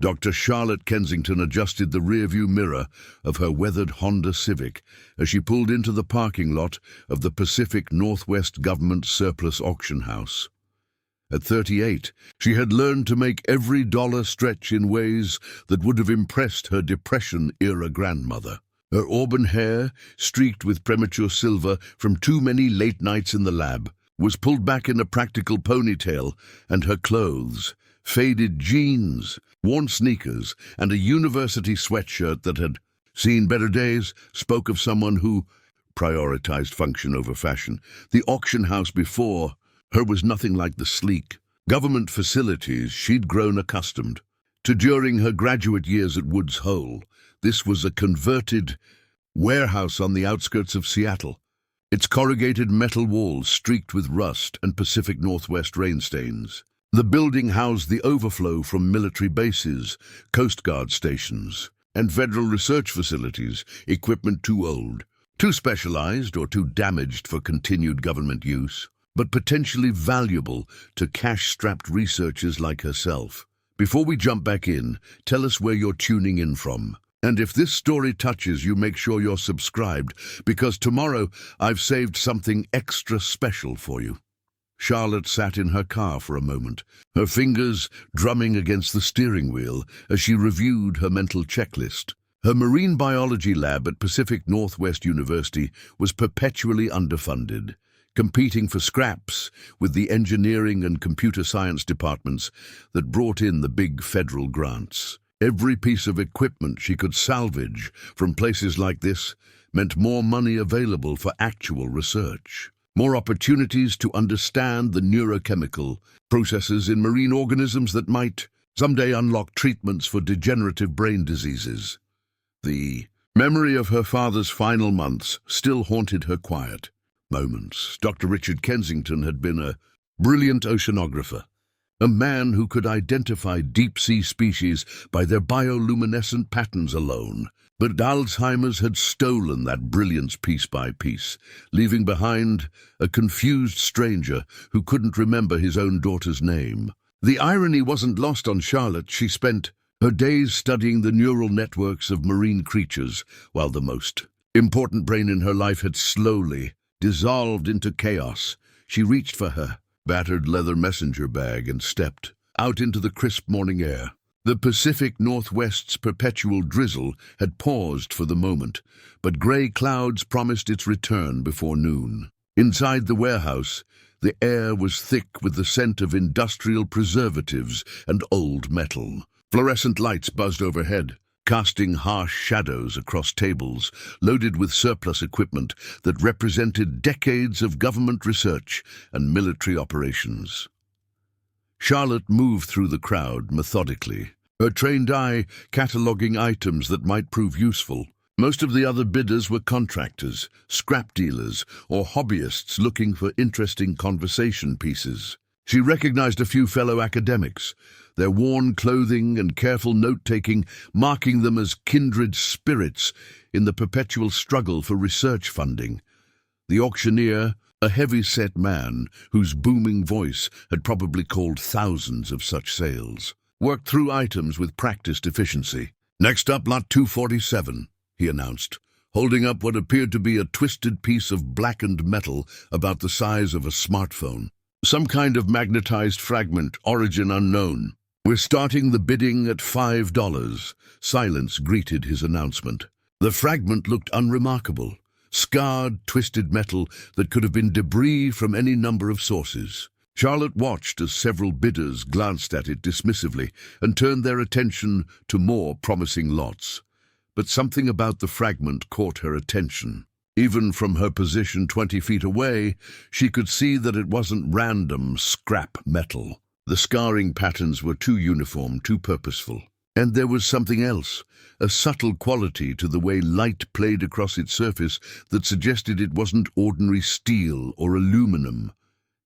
Dr. Charlotte Kensington adjusted the rearview mirror of her weathered Honda Civic as she pulled into the parking lot of the Pacific Northwest Government Surplus Auction House. At 38, she had learned to make every dollar stretch in ways that would have impressed her Depression-era grandmother. Her auburn hair, streaked with premature silver from too many late nights in the lab, was pulled back in a practical ponytail, and her clothes, faded jeans, worn sneakers, and a university sweatshirt that had seen better days, spoke of someone who prioritized function over fashion. The auction house before her was nothing like the sleek government facilities she'd grown accustomed to during her graduate years at Woods Hole. This was a converted warehouse on the outskirts of Seattle, its corrugated metal walls streaked with rust and Pacific Northwest rain stains. The building housed the overflow from military bases, Coast Guard stations, and federal research facilities, equipment too old, too specialized, or too damaged for continued government use, but potentially valuable to cash-strapped researchers like herself. Before we jump back in, tell us where you're tuning in from. And if this story touches you, make sure you're subscribed, because tomorrow I've saved something extra special for you. Charlotte sat in her car for a moment, her fingers drumming against the steering wheel as she reviewed her mental checklist. Her marine biology lab at Pacific Northwest University was perpetually underfunded, competing for scraps with the engineering and computer science departments that brought in the big federal grants. Every piece of equipment she could salvage from places like this meant more money available for actual research, more opportunities to understand the neurochemical processes in marine organisms that might someday unlock treatments for degenerative brain diseases. The memory of her father's final months still haunted her quiet moments. Dr. Richard Kensington had been a brilliant oceanographer, a man who could identify deep-sea species by their bioluminescent patterns alone. But Alzheimer's had stolen that brilliance piece by piece, leaving behind a confused stranger who couldn't remember his own daughter's name. The irony wasn't lost on Charlotte. She spent her days studying the neural networks of marine creatures, while the most important brain in her life had slowly dissolved into chaos. She reached for her battered leather messenger bag and stepped out into the crisp morning air. The Pacific Northwest's perpetual drizzle had paused for the moment, but gray clouds promised its return before noon. Inside the warehouse, the air was thick with the scent of industrial preservatives and old metal. Fluorescent lights buzzed overhead, casting harsh shadows across tables loaded with surplus equipment that represented decades of government research and military operations. Charlotte moved through the crowd methodically, her trained eye cataloging items that might prove useful. Most of the other bidders were contractors, scrap dealers, or hobbyists looking for interesting conversation pieces. She recognized a few fellow academics, their worn clothing and careful note-taking marking them as kindred spirits in the perpetual struggle for research funding. The auctioneer, a heavy-set man whose booming voice had probably called thousands of such sales, worked through items with practiced efficiency. "Next up, lot 247, he announced, holding up what appeared to be a twisted piece of blackened metal about the size of a smartphone. Some kind of magnetized fragment, origin unknown. "We're starting the bidding at $5, silence greeted his announcement. The fragment looked unremarkable, scarred, twisted metal that could have been debris from any number of sources. Charlotte watched as several bidders glanced at it dismissively and turned their attention to more promising lots. But something about the fragment caught her attention. Even from her position 20 feet away, she could see that it wasn't random scrap metal. The scarring patterns were too uniform, too purposeful. And there was something else, a subtle quality to the way light played across its surface that suggested it wasn't ordinary steel or aluminum.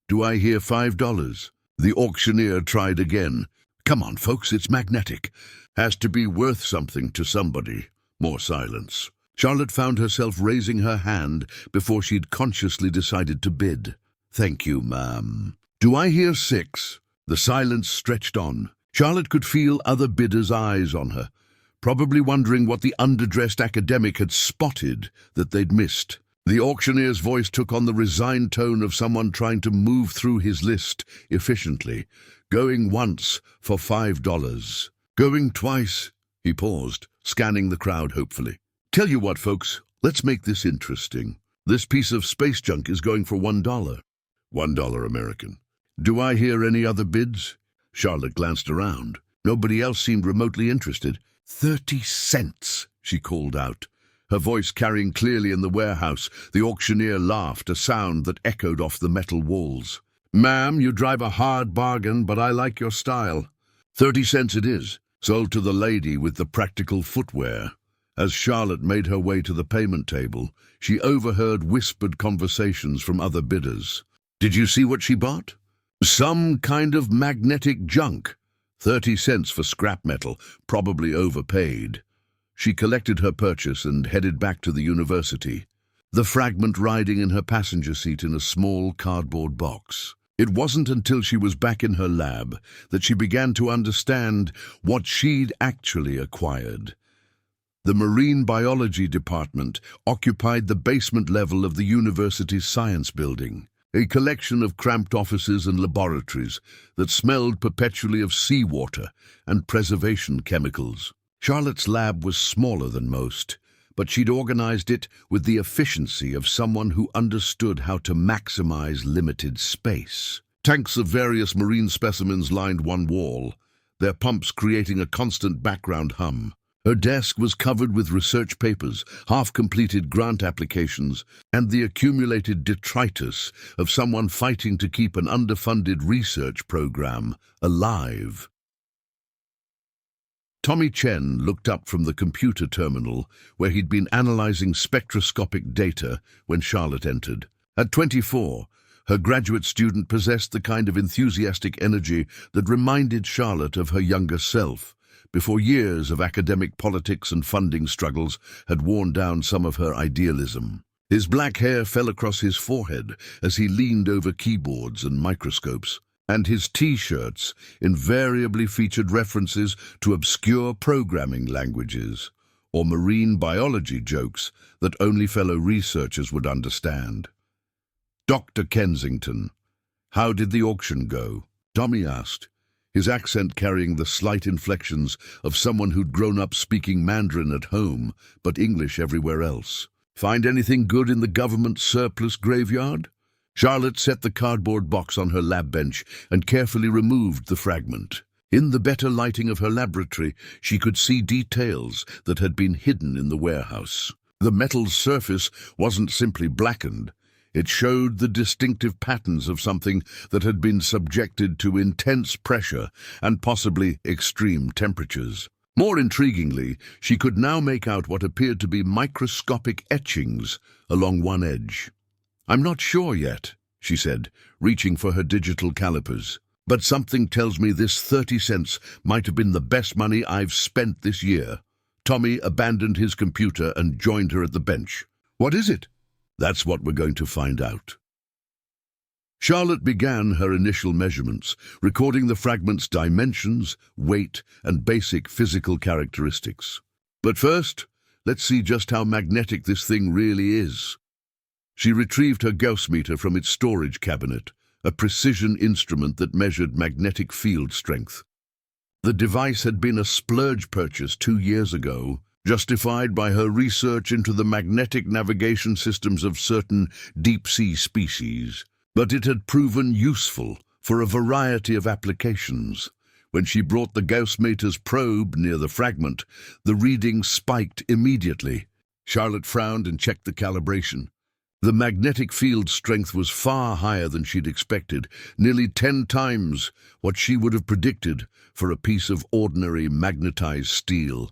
"Do I hear $5? The auctioneer tried again. "Come on, folks, it's magnetic. Has to be worth something to somebody." More silence. Charlotte found herself raising her hand before she'd consciously decided to bid. "Thank you, ma'am." "Do I hear $6? The silence stretched on, Charlotte could feel other bidders' eyes on her, probably wondering what the underdressed academic had spotted that they'd missed. The auctioneer's voice took on the resigned tone of someone trying to move through his list efficiently. Going once for $5. Going twice. He paused, scanning the crowd hopefully. Tell you what, folks, let's make this interesting. This piece of space junk is going for $1. $1 American. Do I hear any other bids? Charlotte glanced around. Nobody else seemed remotely interested. 30 cents, she called out, her voice carrying clearly in the warehouse. The auctioneer laughed, a sound that echoed off the metal walls. Ma'am, you drive a hard bargain, but I like your style. 30 cents it is, sold to the lady with the practical footwear. As Charlotte made her way to the payment table, she overheard whispered conversations from other bidders. Did you see what she bought? Some kind of magnetic junk. 30 cents for scrap metal, probably overpaid. She collected her purchase and headed back to the university, the fragment riding in her passenger seat in a small cardboard box. It wasn't until she was back in her lab that she began to understand what she'd actually acquired. The marine biology department occupied the basement level of the university's science building, a collection of cramped offices and laboratories that smelled perpetually of seawater and preservation chemicals. Charlotte's lab was smaller than most, but she'd organized it with the efficiency of someone who understood how to maximize limited space. Tanks of various marine specimens lined one wall, their pumps creating a constant background hum. Her desk was covered with research papers, half-completed grant applications, and the accumulated detritus of someone fighting to keep an underfunded research program alive. Tommy Chen looked up from the computer terminal where he'd been analyzing spectroscopic data when Charlotte entered. At 24, her graduate student possessed the kind of enthusiastic energy that reminded Charlotte of her younger self, before years of academic politics and funding struggles had worn down some of her idealism. His black hair fell across his forehead as he leaned over keyboards and microscopes, and his T-shirts invariably featured references to obscure programming languages or marine biology jokes that only fellow researchers would understand. Dr. Kensington, how did the auction go? Tommy asked, his accent carrying the slight inflections of someone who'd grown up speaking Mandarin at home, but English everywhere else. Find anything good in the government surplus graveyard? Charlotte set the cardboard box on her lab bench and carefully removed the fragment. In the better lighting of her laboratory, she could see details that had been hidden in the warehouse. The metal's surface wasn't simply blackened. It showed the distinctive patterns of something that had been subjected to intense pressure and possibly extreme temperatures. More intriguingly, she could now make out what appeared to be microscopic etchings along one edge. I'm not sure yet, she said, reaching for her digital calipers. But something tells me this 30 cents might have been the best money I've spent this year. Tommy abandoned his computer and joined her at the bench. What is it? That's what we're going to find out. Charlotte began her initial measurements, recording the fragment's dimensions, weight, and basic physical characteristics. But first, let's see just how magnetic this thing really is. She retrieved her Gauss meter from its storage cabinet, a precision instrument that measured magnetic field strength. The device had been a splurge purchase 2 years ago, justified by her research into the magnetic navigation systems of certain deep-sea species. But it had proven useful for a variety of applications. When she brought the Gauss meter's probe near the fragment, the reading spiked immediately. Charlotte frowned and checked the calibration. The magnetic field strength was far higher than she'd expected, nearly 10 times what she would have predicted for a piece of ordinary magnetized steel.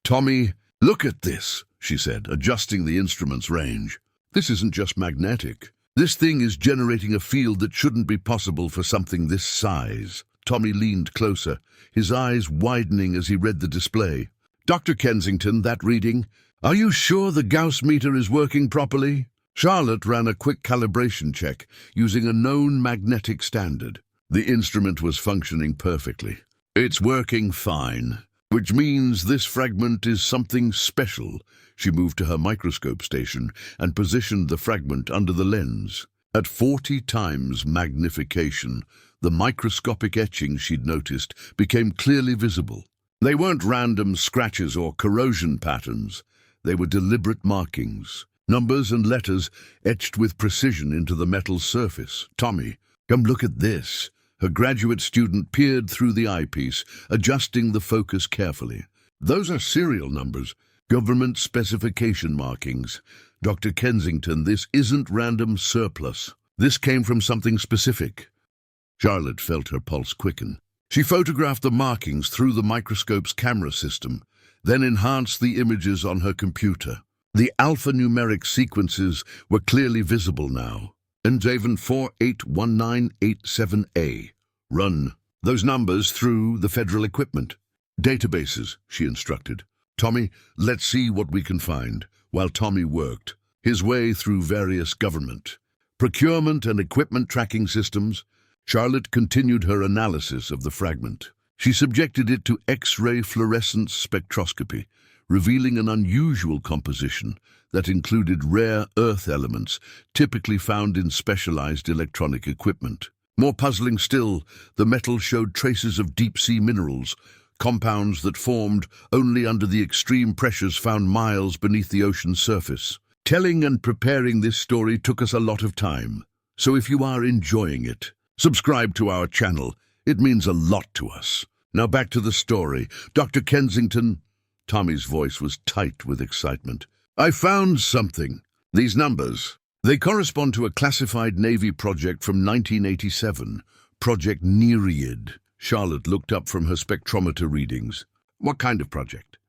Tommy, look at this, she said, adjusting the instrument's range. This isn't just magnetic. This thing is generating a field that shouldn't be possible for something this size. Tommy leaned closer, his eyes widening as he read the display. Dr. Kensington, that reading. Are you sure the Gauss meter is working properly? Charlotte ran a quick calibration check using a known magnetic standard. The instrument was functioning perfectly. It's working fine, which means this fragment is something special. She moved to her microscope station and positioned the fragment under the lens. At 40 times magnification, the microscopic etchings she'd noticed became clearly visible. They weren't random scratches or corrosion patterns. They were deliberate markings, numbers and letters etched with precision into the metal surface. "Tommy, come look at this." Her graduate student peered through the eyepiece, adjusting the focus carefully. "Those are serial numbers, government specification markings. Dr. Kensington, this isn't random surplus. This came from something specific." Charlotte felt her pulse quicken. She photographed the markings through the microscope's camera system, then enhanced the images on her computer. The alphanumeric sequences were clearly visible now. Enjaven 481987A. Run those numbers through the federal equipment databases, she instructed. "Tommy, let's see what we can find." While Tommy worked his way through various government, procurement and equipment tracking systems, Charlotte continued her analysis of the fragment. She subjected it to X-ray fluorescence spectroscopy, revealing an unusual composition that included rare earth elements typically found in specialized electronic equipment. More puzzling still, the metal showed traces of deep-sea minerals, compounds that formed only under the extreme pressures found miles beneath the ocean's surface. Telling and preparing this story took us a lot of time, so if you are enjoying it, subscribe to our channel. It means a lot to us. Now back to the story. Dr. Kensington, Tommy's voice was tight with excitement. "I found something. These numbers, they correspond to a classified Navy project from 1987, Project Nereid." Charlotte looked up from her spectrometer readings. "What kind of project?"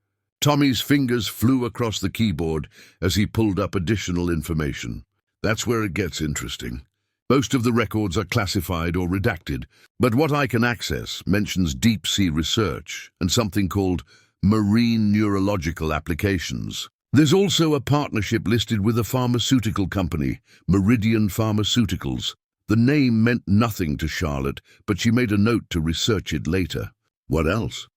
Tommy's fingers flew across the keyboard as he pulled up additional information. "That's where it gets interesting. Most of the records are classified or redacted, but what I can access mentions deep-sea research and something called marine neurological applications. There's also a partnership listed with a pharmaceutical company, Meridian Pharmaceuticals. The name meant nothing to Charlotte, but she made a note to research it later. What else?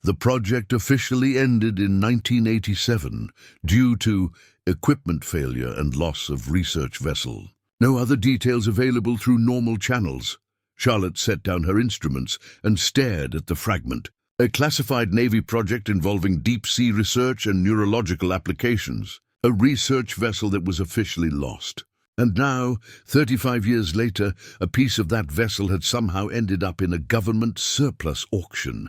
The project officially ended in 1987 due to equipment failure and loss of research vessel. No other details available through normal channels. Charlotte set down her instruments and stared at the fragment. A classified Navy project involving deep-sea research and neurological applications. A research vessel that was officially lost. And now, 35 years later, a piece of that vessel had somehow ended up in a government surplus auction.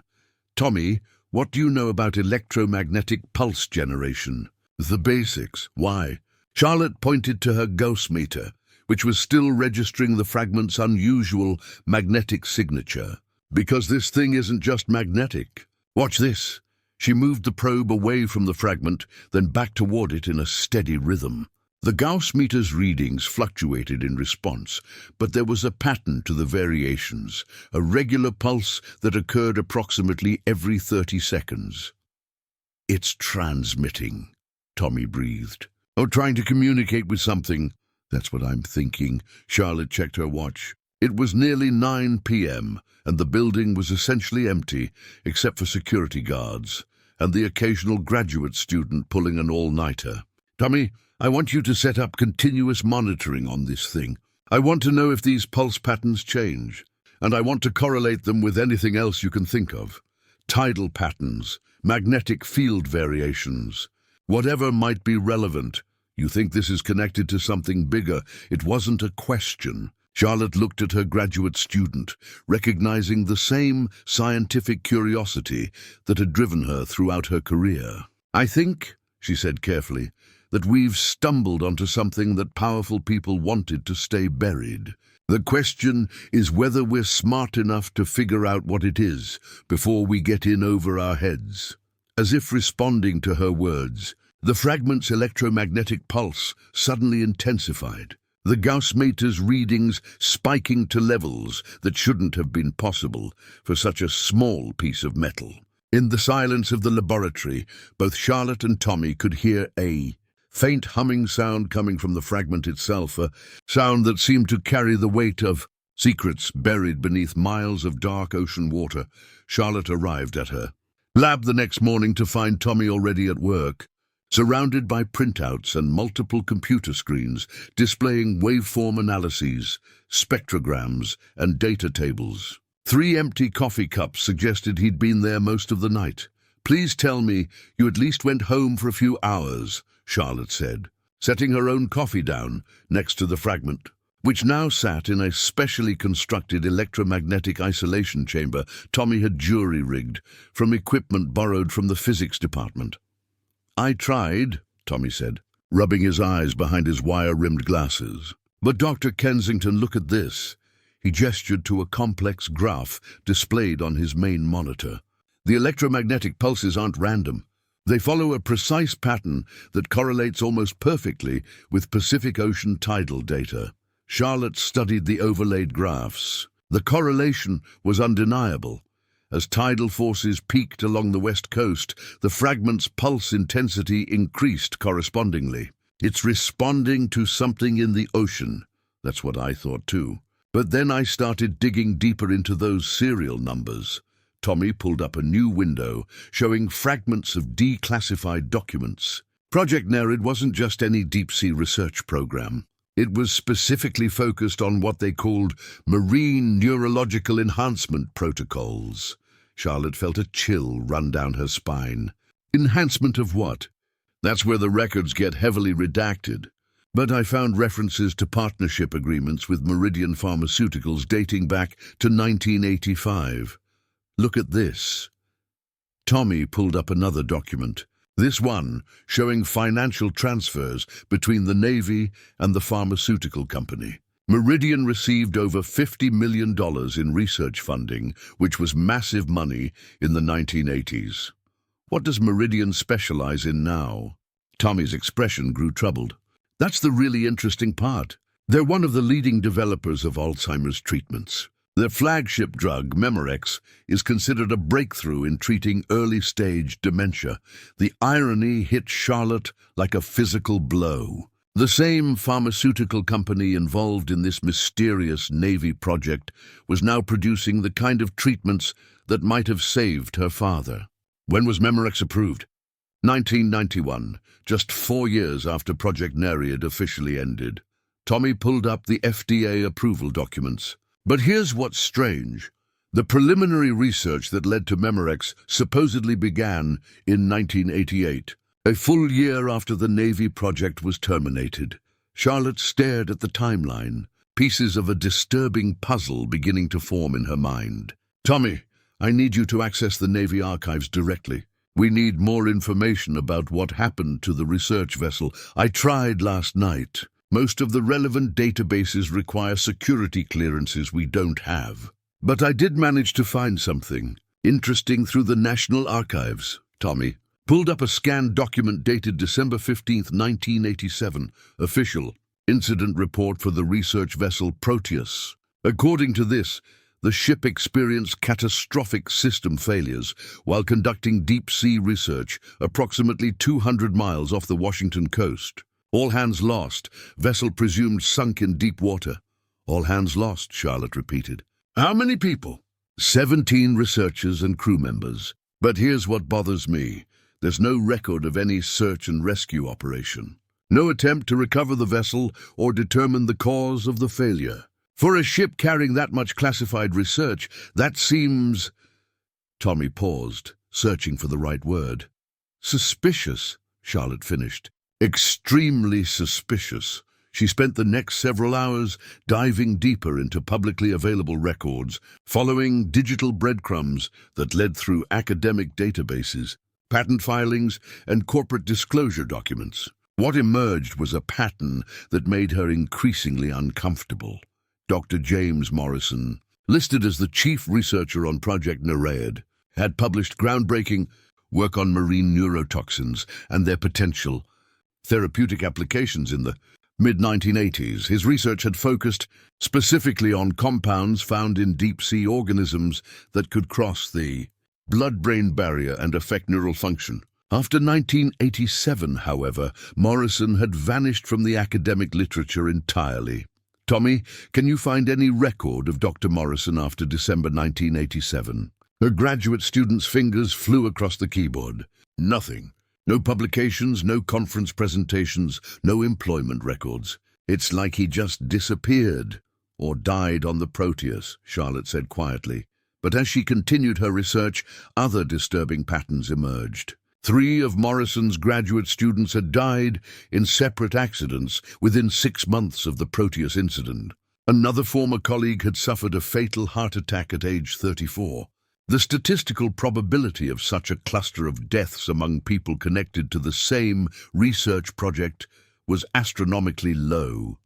"Tommy, what do you know about electromagnetic pulse generation?" "The basics. Why?" Charlotte pointed to her Gauss meter, which was still registering the fragment's unusual magnetic signature. "Because this thing isn't just magnetic. Watch this." She moved the probe away from the fragment, then back toward it in a steady rhythm. The Gauss meter's readings fluctuated in response, but there was a pattern to the variations, a regular pulse that occurred approximately every 30 seconds. "It's transmitting," Tommy breathed. "Oh, trying to communicate with something. That's what I'm thinking." Charlotte checked her watch. It was nearly 9 p.m., and the building was essentially empty, except for security guards, and the occasional graduate student pulling an all-nighter. "Tommy, I want you to set up continuous monitoring on this thing. I want to know if these pulse patterns change, and I want to correlate them with anything else you can think of. Tidal patterns, magnetic field variations, whatever might be relevant. You think this is connected to something bigger. It wasn't a question." Charlotte looked at her graduate student, recognizing the same scientific curiosity that had driven her throughout her career. "I think," she said carefully, "that we've stumbled onto something that powerful people wanted to stay buried. The question is whether we're smart enough to figure out what it is before we get in over our heads." As if responding to her words, the fragment's electromagnetic pulse suddenly intensified, the Gauss meter's readings spiking to levels that shouldn't have been possible for such a small piece of metal. In the silence of the laboratory, both Charlotte and Tommy could hear a faint humming sound coming from the fragment itself, a sound that seemed to carry the weight of Secrets buried beneath miles of dark ocean water. Charlotte arrived at her lab the next morning to find Tommy already at work, surrounded by printouts and multiple computer screens displaying waveform analyses, spectrograms, and data tables. 3 empty coffee cups suggested he'd been there most of the night. "Please tell me you at least went home for a few hours," Charlotte said, setting her own coffee down next to the fragment, which now sat in a specially constructed electromagnetic isolation chamber Tommy had jury-rigged from equipment borrowed from the physics department. "I tried," Tommy said, rubbing his eyes behind his wire-rimmed glasses. "But Dr. Kensington, look at this." He gestured to a complex graph displayed on his main monitor. "The electromagnetic pulses aren't random. They follow a precise pattern that correlates almost perfectly with Pacific Ocean tidal data." Charlotte studied the overlaid graphs. The correlation was undeniable. As tidal forces peaked along the west coast, the fragment's pulse intensity increased correspondingly. "It's responding to something in the ocean." That's what I thought too. But then I started digging deeper into those serial numbers. Tommy pulled up a new window, showing fragments of declassified documents. Project Nereid wasn't just any deep-sea research program. It was specifically focused on what they called marine neurological enhancement protocols. Charlotte felt a chill run down her spine. Enhancement of what? That's where the records get heavily redacted. But I found references to partnership agreements with Meridian Pharmaceuticals dating back to 1985. Look at this. Tommy pulled up another document. This one showing financial transfers between the Navy and the pharmaceutical company. Meridian received over $50 million in research funding, which was massive money in the 1980s. What does Meridian specialize in now? Tommy's expression grew troubled. That's the really interesting part. They're one of the leading developers of Alzheimer's treatments. Their flagship drug, Memorex, is considered a breakthrough in treating early-stage dementia. The irony hit Charlotte like a physical blow. The same pharmaceutical company involved in this mysterious Navy project was now producing the kind of treatments that might have saved her father. When was Memorex approved? 1991, just 4 years after Project Nereid officially ended. Tommy pulled up the FDA approval documents. But here's what's strange. The preliminary research that led to Memorex supposedly began in 1988, a full year after the Navy project was terminated. Charlotte stared at the timeline, pieces of a disturbing puzzle beginning to form in her mind. "Tommy, I need you to access the Navy archives directly. We need more information about what happened to the research vessel. I tried last night. Most of the relevant databases require security clearances we don't have. But I did manage to find something interesting through the National Archives." Tommy pulled up a scanned document dated December 15, 1987, official incident report for the research vessel Proteus. According to this, the ship experienced catastrophic system failures while conducting deep-sea research approximately 200 miles off the Washington coast. "All hands lost. Vessel presumed sunk in deep water." "All hands lost," Charlotte repeated. "How many people?" 17 researchers and crew members. But here's what bothers me. There's no record of any search and rescue operation. No attempt to recover the vessel or determine the cause of the failure. For a ship carrying that much classified research, that seems... Tommy paused, searching for the right word. "Suspicious," Charlotte finished. "Extremely suspicious." She spent the next several hours diving deeper into publicly available records, following digital breadcrumbs that led through academic databases, patent filings, and corporate disclosure documents. What emerged was a pattern that made her increasingly uncomfortable. Dr. James Morrison, listed as the chief researcher on Project Nereid, had published groundbreaking work on marine neurotoxins and their potential therapeutic applications in the mid-1980s. His research had focused specifically on compounds found in deep-sea organisms that could cross the blood-brain barrier and affect neural function. After 1987, however, Morrison had vanished from the academic literature entirely. Tommy, can you find any record of Dr. Morrison after December 1987? Her graduate student's fingers flew across the keyboard. Nothing. No publications, no conference presentations, no employment records. It's like he just disappeared, or died on the Proteus, Charlotte said quietly. But as she continued her research, other disturbing patterns emerged. 3 of Morrison's graduate students had died in separate accidents within 6 months of the Proteus incident. Another former colleague had suffered a fatal heart attack at age 34. The statistical probability of such a cluster of deaths among people connected to the same research project was astronomically low.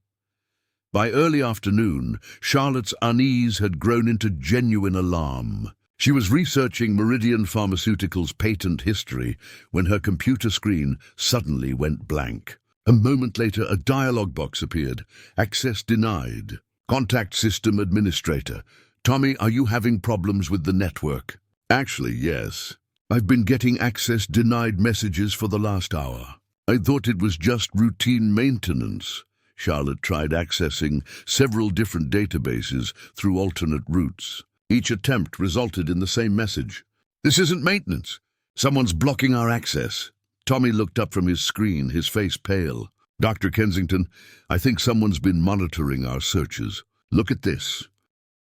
By early afternoon, Charlotte's unease had grown into genuine alarm. She was researching Meridian Pharmaceuticals' patent history when her computer screen suddenly went blank. A moment later, a dialog box appeared. Access denied. Contact system administrator. Tommy, are you having problems with the network? Actually, yes. I've been getting access denied messages for the last hour. I thought it was just routine maintenance. Charlotte tried accessing several different databases through alternate routes. Each attempt resulted in the same message. This isn't maintenance. Someone's blocking our access. Tommy looked up from his screen, his face pale. Dr. Kensington, I think someone's been monitoring our searches. Look at this.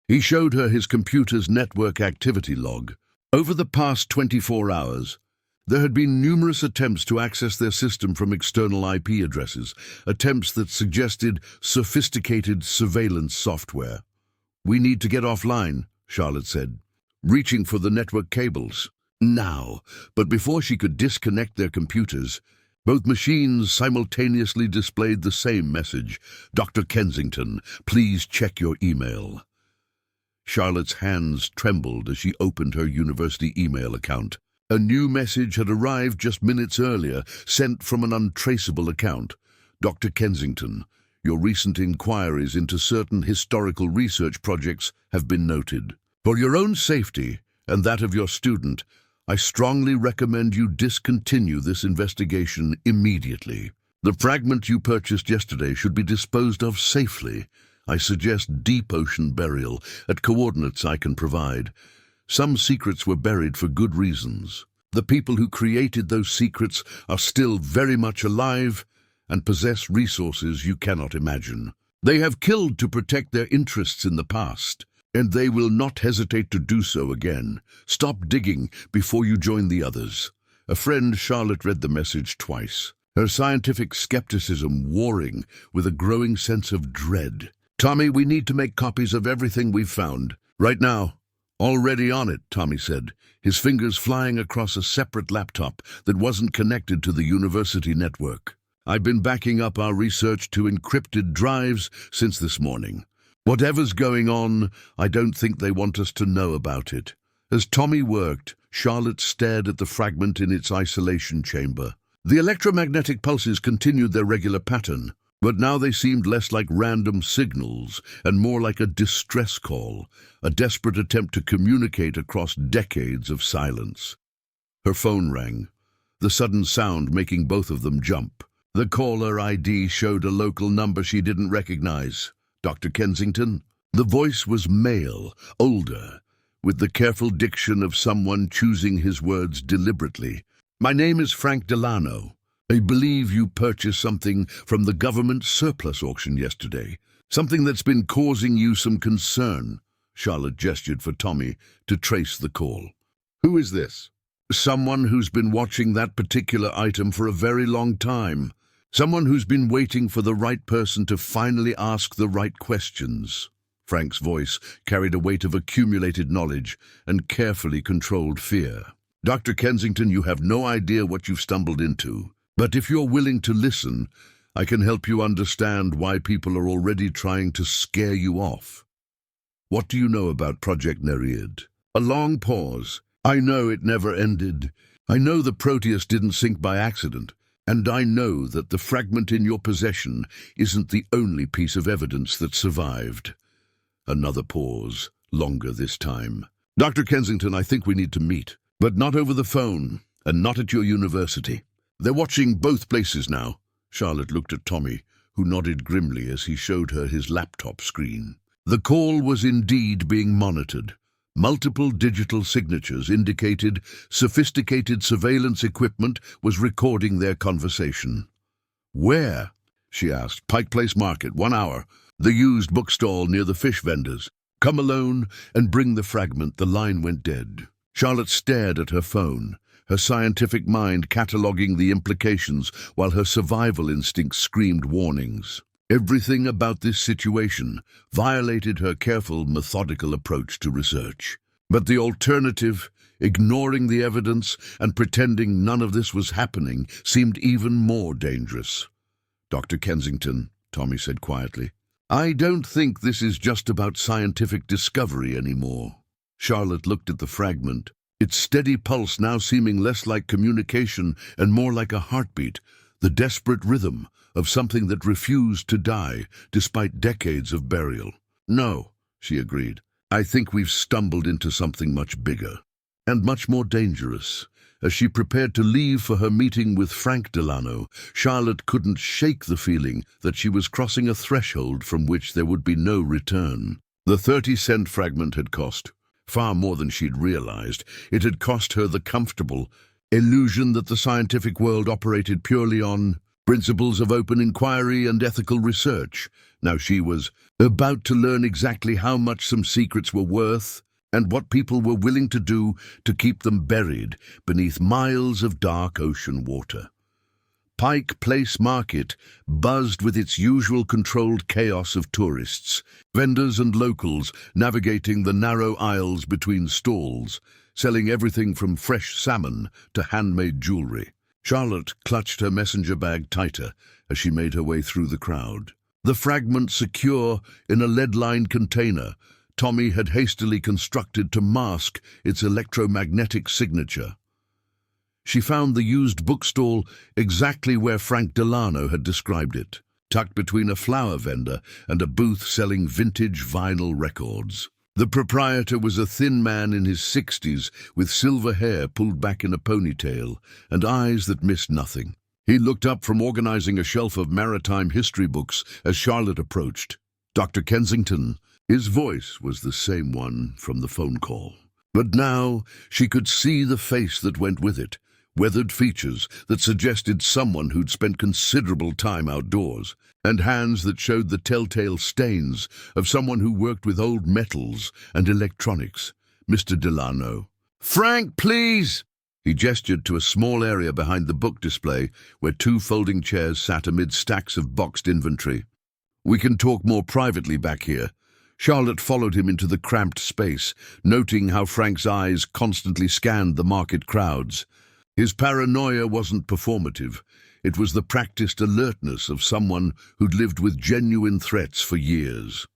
He showed her his computer's network activity log. Over the past 24 hours, there had been numerous attempts to access their system from external IP addresses, attempts that suggested sophisticated surveillance software. We need to get offline, Charlotte said, reaching for the network cables. Now, but before she could disconnect their computers, both machines simultaneously displayed the same message. Dr. Kensington, please check your email. Charlotte's hands trembled as she opened her university email account. A new message had arrived just minutes earlier, sent from an untraceable account. Dr. Kensington, your recent inquiries into certain historical research projects have been noted. For your own safety and that of your student, I strongly recommend you discontinue this investigation immediately. The fragment you purchased yesterday should be disposed of safely. I suggest deep ocean burial at coordinates I can provide. Some secrets were buried for good reasons. The people who created those secrets are still very much alive and possess resources you cannot imagine. They have killed to protect their interests in the past, and they will not hesitate to do so again. Stop digging before you join the others. A friend, Charlotte read the message twice, her scientific skepticism warring with a growing sense of dread. Tommy, we need to make copies of everything we've found. Right now. Already on it, Tommy said, his fingers flying across a separate laptop that wasn't connected to the university network. I've been backing up our research to encrypted drives since this morning. Whatever's going on, I don't think they want us to know about it. As Tommy worked, Charlotte stared at the fragment in its isolation chamber. The electromagnetic pulses continued their regular pattern, but now they seemed less like random signals and more like a distress call, a desperate attempt to communicate across decades of silence. Her phone rang, the sudden sound making both of them jump. The caller ID showed a local number she didn't recognize. Dr. Kensington? The voice was male, older, with the careful diction of someone choosing his words deliberately. My name is Frank Delano. I believe you purchased something from the government surplus auction yesterday, something that's been causing you some concern. Charlotte gestured for Tommy to trace the call. Who is this? Someone who's been watching that particular item for a very long time. Someone who's been waiting for the right person to finally ask the right questions. Frank's voice carried a weight of accumulated knowledge and carefully controlled fear. Dr. Kensington, you have no idea what you've stumbled into. But if you're willing to listen, I can help you understand why people are already trying to scare you off. What do you know about Project Nereid? A long pause. I know it never ended. I know the Proteus didn't sink by accident. And I know that the fragment in your possession isn't the only piece of evidence that survived. Another pause, longer this time. Dr. Kensington, I think we need to meet, but not over the phone, and not at your university. They're watching both places now. Charlotte looked at Tommy, who who nodded grimly as he showed her his laptop screen. The call was indeed being monitored. Multiple digital signatures indicated sophisticated surveillance equipment was recording their conversation. "Where?" she asked. "Pike Place Market, 1 hour. The used bookstall near the fish vendors. Come alone and bring the fragment." The line went dead. Charlotte stared at her phone, her scientific mind cataloguing the implications while her survival instincts screamed warnings. Everything about this situation violated her careful, methodical approach to research. But the alternative, ignoring the evidence and pretending none of this was happening, seemed even more dangerous. "Dr. Kensington," Tommy said quietly, "I don't think this is just about scientific discovery anymore." Charlotte looked at the fragment, its steady pulse now seeming less like communication and more like a heartbeat, the desperate rhythm of something that refused to die despite decades of burial. "No," she agreed. "I think we've stumbled into something much bigger and much more dangerous." As she prepared to leave for her meeting with Frank Delano, Charlotte couldn't shake the feeling that she was crossing a threshold from which there would be no return. The 30-cent fragment had cost far more than she'd realized. It had cost her the comfortable illusion that the scientific world operated purely on principles of open inquiry and ethical research. Now she was about to learn exactly how much some secrets were worth and what people were willing to do to keep them buried beneath miles of dark ocean water. Pike Place Market buzzed with its usual controlled chaos of tourists, vendors and locals navigating the narrow aisles between stalls, selling everything from fresh salmon to handmade jewelry. Charlotte clutched her messenger bag tighter as she made her way through the crowd. The fragment secure in a lead-lined container Tommy had hastily constructed to mask its electromagnetic signature. She found the used bookstall exactly where Frank Delano had described it, tucked between a flower vendor and a booth selling vintage vinyl records. The proprietor was a thin man in his 60s with silver hair pulled back in a ponytail and eyes that missed nothing. He looked up from organizing a shelf of maritime history books as Charlotte approached. "Dr. Kensington." His voice was the same one from the phone call. But now she could see the face that went with it, weathered features that suggested someone who'd spent considerable time outdoors, and hands that showed the telltale stains of someone who worked with old metals and electronics. "Mr. Delano." "Frank, please!" He gestured to a small area behind the book display where 2 folding chairs sat amid stacks of boxed inventory. "We can talk more privately back here." Charlotte followed him into the cramped space, noting how Frank's eyes constantly scanned the market crowds. His paranoia wasn't performative. It was the practiced alertness of someone who'd lived with genuine threats for years.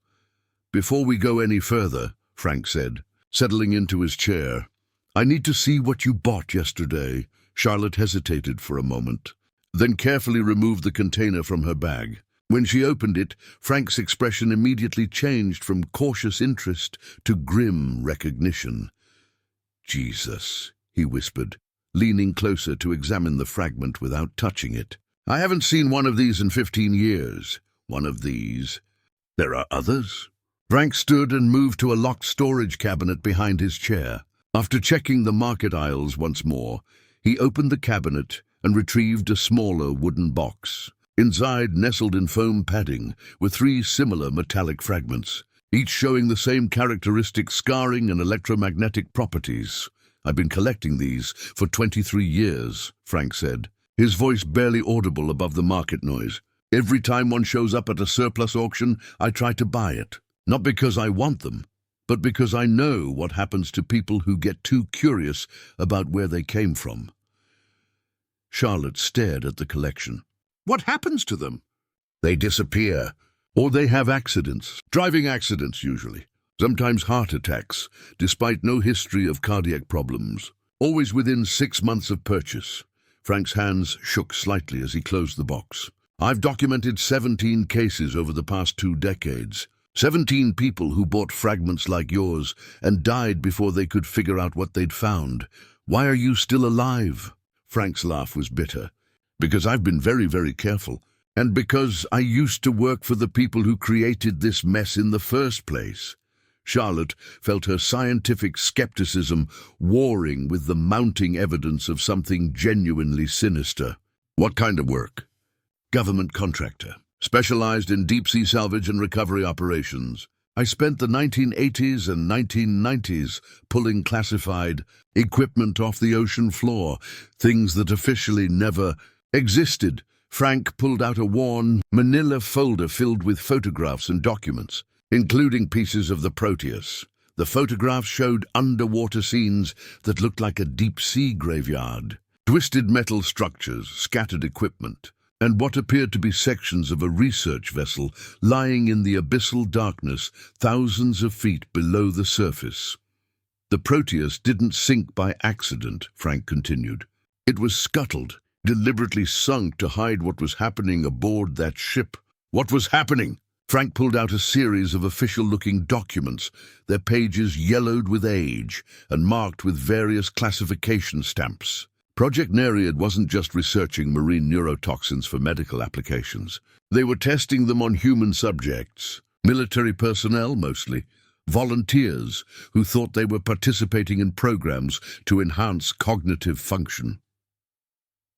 "Before we go any further," Frank said, settling into his chair, "I need to see what you bought yesterday." Charlotte hesitated for a moment, then carefully removed the container from her bag. When she opened it, Frank's expression immediately changed from cautious interest to grim recognition. "Jesus," he whispered, leaning closer to examine the fragment without touching it. "I haven't seen one of these in 15 years. One of these. There are others?" Frank stood and moved to a locked storage cabinet behind his chair. After checking the market aisles once more, he opened the cabinet and retrieved a smaller wooden box. Inside, nestled in foam padding, were 3 similar metallic fragments, each showing the same characteristic scarring and electromagnetic properties. "I've been collecting these for 23 years, Frank said, his voice barely audible above the market noise. "Every time one shows up at a surplus auction, I try to buy it. Not because I want them, but because I know what happens to people who get too curious about where they came from." Charlotte stared at the collection. "What happens to them?" "They disappear, or they have accidents. Driving accidents, usually. Sometimes heart attacks, despite no history of cardiac problems. Always within 6 months of purchase." Frank's hands shook slightly as he closed the box. "I've documented 17 cases over the past 2 decades. 17 people who bought fragments like yours and died before they could figure out what they'd found. Why are you still alive?" Frank's laugh was bitter. "Because I've been very, very careful. And because I used to work for the people who created this mess in the first place. Charlotte felt her scientific skepticism warring with the mounting evidence of something genuinely sinister. What kind of work? Government contractor, specialized in deep-sea salvage and recovery operations. I spent the 1980s and 1990s pulling classified equipment off the ocean floor, things that officially never existed. Frank pulled out a worn manila folder filled with photographs and documents, including pieces of the Proteus. The photographs showed underwater scenes that looked like a deep-sea graveyard. Twisted metal structures, scattered equipment, and what appeared to be sections of a research vessel lying in the abyssal darkness thousands of feet below the surface. The Proteus didn't sink by accident, Frank continued. It was scuttled, deliberately sunk to hide what was happening aboard that ship. What was happening? Frank pulled out a series of official-looking documents, their pages yellowed with age and marked with various classification stamps. Project Nereid wasn't just researching marine neurotoxins for medical applications. They were testing them on human subjects, military personnel mostly, volunteers who thought they were participating in programs to enhance cognitive function.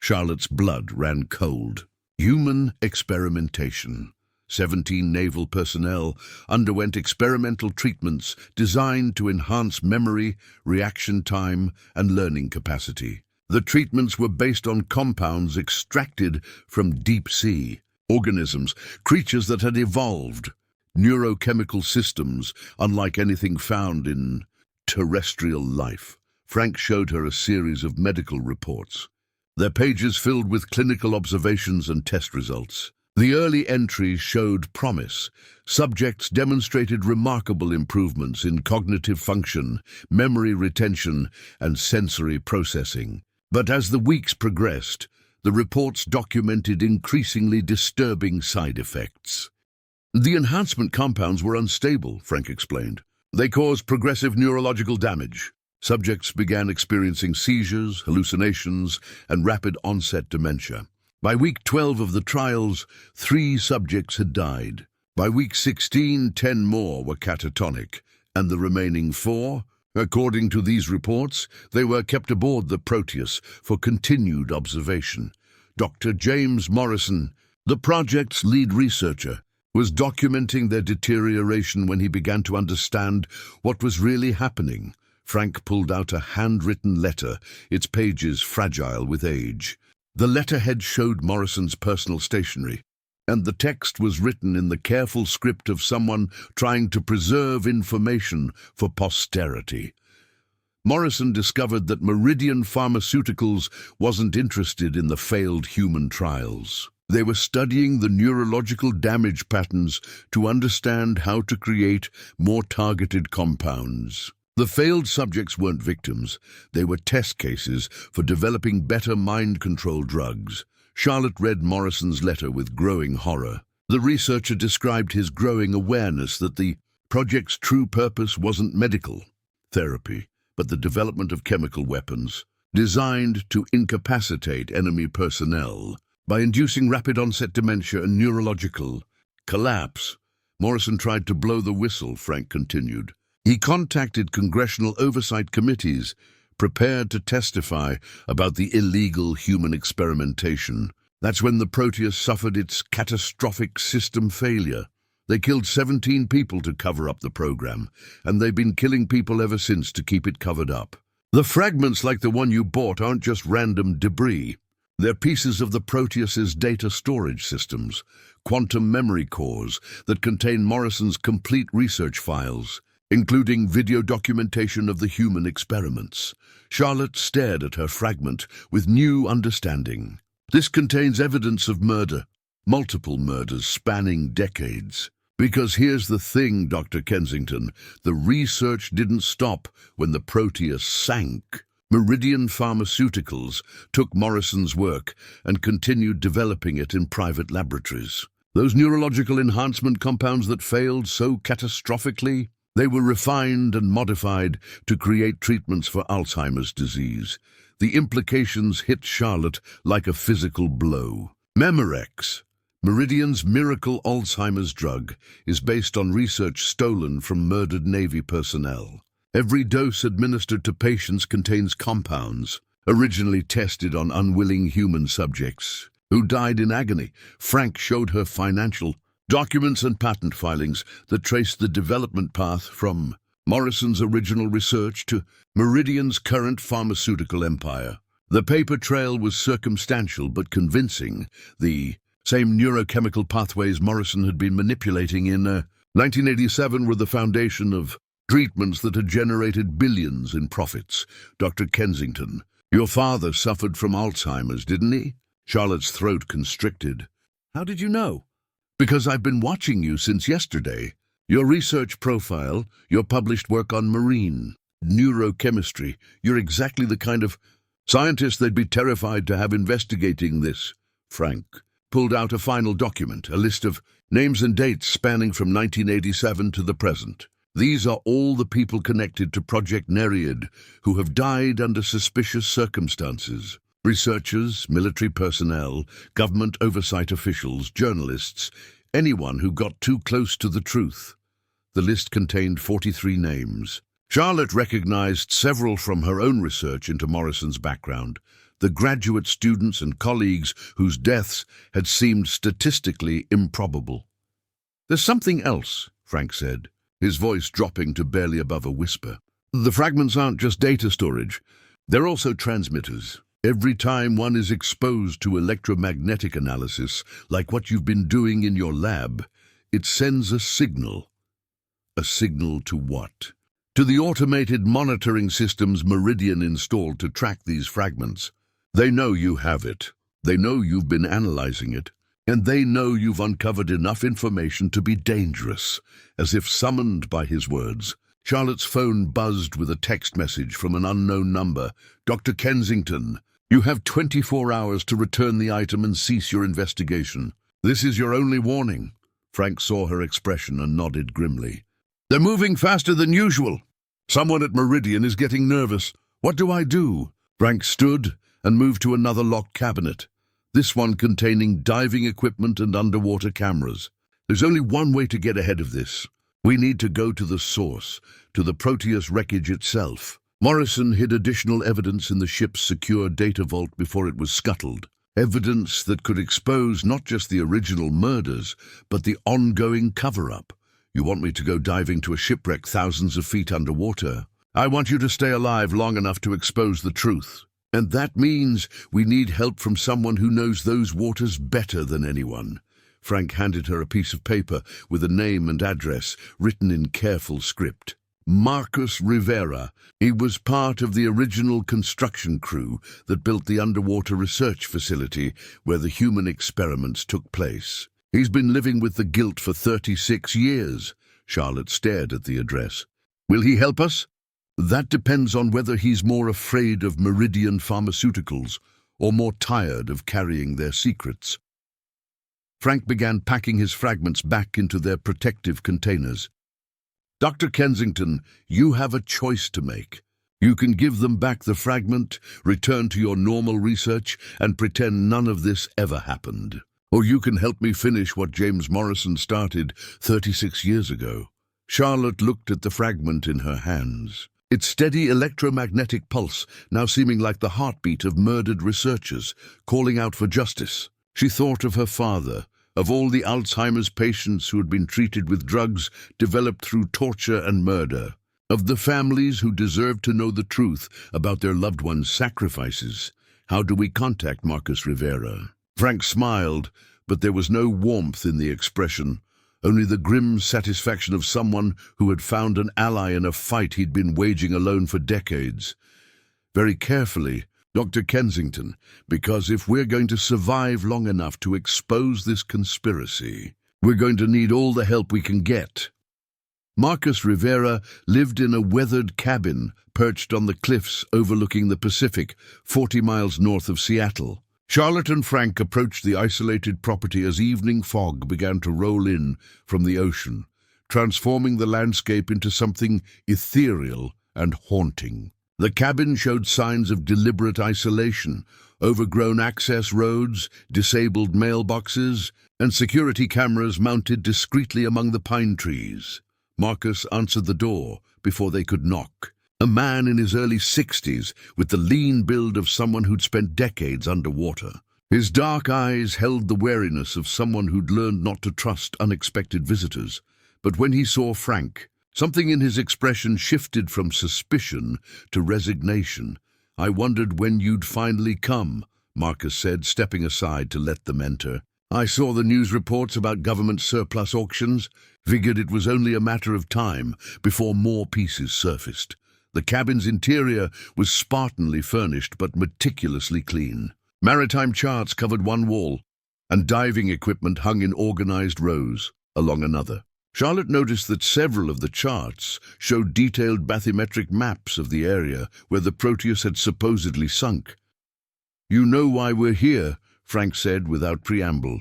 Charlotte's blood ran cold. Human experimentation. 17 naval personnel underwent experimental treatments designed to enhance memory, reaction time, and learning capacity. The treatments were based on compounds extracted from deep sea organisms, creatures that had evolved, neurochemical systems unlike anything found in terrestrial life. Frank showed her a series of medical reports, their pages filled with clinical observations and test results. The early entries showed promise. Subjects demonstrated remarkable improvements in cognitive function, memory retention, and sensory processing. But as the weeks progressed, the reports documented increasingly disturbing side effects. The enhancement compounds were unstable, Frank explained. They caused progressive neurological damage. Subjects began experiencing seizures, hallucinations, and rapid onset dementia. By week 12 of the trials, 3 subjects had died. By week 16, 10 more were catatonic, and the remaining 4, according to these reports, they were kept aboard the Proteus for continued observation. Dr. James Morrison, the project's lead researcher, was documenting their deterioration when he began to understand what was really happening. Frank pulled out a handwritten letter, its pages fragile with age. The letterhead showed Morrison's personal stationery, and the text was written in the careful script of someone trying to preserve information for posterity. Morrison discovered that Meridian Pharmaceuticals wasn't interested in the failed human trials. They were studying the neurological damage patterns to understand how to create more targeted compounds. The failed subjects weren't victims. They were test cases for developing better mind control drugs. Charlotte read Morrison's letter with growing horror. The researcher described his growing awareness that the project's true purpose wasn't medical therapy, but the development of chemical weapons designed to incapacitate enemy personnel. By inducing rapid onset dementia and neurological collapse, Morrison tried to blow the whistle, Frank continued. He contacted congressional oversight committees, prepared to testify about the illegal human experimentation. That's when the Proteus suffered its catastrophic system failure. They killed 17 people to cover up the program, and they've been killing people ever since to keep it covered up. The fragments like the one you bought aren't just random debris. They're pieces of the Proteus's data storage systems, quantum memory cores that contain Morrison's complete research files, including video documentation of the human experiments. Charlotte stared at her fragment with new understanding. This contains evidence of murder, multiple murders spanning decades. Because here's the thing, Dr. Kensington, the research didn't stop when the Proteus sank. Meridian Pharmaceuticals took Morrison's work and continued developing it in private laboratories. Those neurological enhancement compounds that failed so catastrophically, they were refined and modified to create treatments for Alzheimer's disease. The implications hit Charlotte like a physical blow. Memorex, Meridian's miracle Alzheimer's drug is based on research stolen from murdered Navy personnel. Every dose administered to patients contains compounds originally tested on unwilling human subjects who died in agony. Frank showed her financial documents and patent filings that traced the development path from Morrison's original research to Meridian's current pharmaceutical empire. The paper trail was circumstantial but convincing. The same neurochemical pathways Morrison had been manipulating in 1987 were the foundation of treatments that had generated billions in profits. Dr. Kensington, your father suffered from Alzheimer's, didn't he? Charlotte's throat constricted. How did you know? Because I've been watching you since yesterday. Your research profile, your published work on marine neurochemistry, you're exactly the kind of scientist they'd be terrified to have investigating this. Frank pulled out a final document, a list of names and dates spanning from 1987 to the present. These are all the people connected to Project Nereid who have died under suspicious circumstances. Researchers, military personnel, government oversight officials, journalists, anyone who got too close to the truth. The list contained 43 names. Charlotte recognized several from her own research into Morrison's background, the graduate students and colleagues whose deaths had seemed statistically improbable. There's something else, Frank said, his voice dropping to barely above a whisper. The fragments aren't just data storage, they're also transmitters. Every time one is exposed to electromagnetic analysis, like what you've been doing in your lab, it sends a signal. A signal to what? To the automated monitoring systems Meridian installed to track these fragments. They know you have it. They know you've been analyzing it. And they know you've uncovered enough information to be dangerous. As if summoned by his words, Charlotte's phone buzzed with a text message from an unknown number. Dr. Kensington, you have 24 hours to return the item and cease your investigation. This is your only warning. Frank saw her expression and nodded grimly. They're moving faster than usual. Someone at Meridian is getting nervous. What do I do? Frank stood and moved to another locked cabinet, this one containing diving equipment and underwater cameras. There's only one way to get ahead of this. We need to go to the source, to the Proteus wreckage itself. Morrison hid additional evidence in the ship's secure data vault before it was scuttled. Evidence that could expose not just the original murders, but the ongoing cover-up. You want me to go diving to a shipwreck thousands of feet underwater? I want you to stay alive long enough to expose the truth. And that means we need help from someone who knows those waters better than anyone. Frank handed her a piece of paper with a name and address written in careful script. Marcus Rivera. He was part of the original construction crew that built the underwater research facility where the human experiments took place. He's been living with the guilt for 36 years. Charlotte stared at the address. Will he help us? That depends on whether he's more afraid of Meridian Pharmaceuticals or more tired of carrying their secrets. Frank began packing his fragments back into their protective containers. Dr. Kensington, you have a choice to make. You can give them back the fragment, return to your normal research, and pretend none of this ever happened. Or you can help me finish what James Morrison started 36 years ago. Charlotte looked at the fragment in her hands. Its steady electromagnetic pulse now seeming like the heartbeat of murdered researchers, calling out for justice. She thought of her father, of all the Alzheimer's patients who had been treated with drugs developed through torture and murder, of the families who deserved to know the truth about their loved ones' sacrifices. How do we contact Marcus Rivera? Frank smiled, but there was no warmth in the expression, only the grim satisfaction of someone who had found an ally in a fight he'd been waging alone for decades. Very carefully, Dr. Kensington, because if we're going to survive long enough to expose this conspiracy, we're going to need all the help we can get. Marcus Rivera lived in a weathered cabin perched on the cliffs overlooking the Pacific, 40 miles north of Seattle. Charlotte and Frank approached the isolated property as evening fog began to roll in from the ocean, transforming the landscape into something ethereal and haunting. The cabin showed signs of deliberate isolation, overgrown access roads, disabled mailboxes, and security cameras mounted discreetly among the pine trees. Marcus answered the door before they could knock. A man in his early 60s, with the lean build of someone who'd spent decades underwater. His dark eyes held the wariness of someone who'd learned not to trust unexpected visitors. But when he saw Frank, something in his expression shifted from suspicion to resignation. "I wondered when you'd finally come," Marcus said, stepping aside to let them enter. "I saw the news reports about government surplus auctions, figured it was only a matter of time before more pieces surfaced." The cabin's interior was spartanly furnished but meticulously clean. Maritime charts covered one wall, and diving equipment hung in organized rows along another. Charlotte noticed that several of the charts showed detailed bathymetric maps of the area where the Proteus had supposedly sunk. "You know why we're here," Frank said without preamble.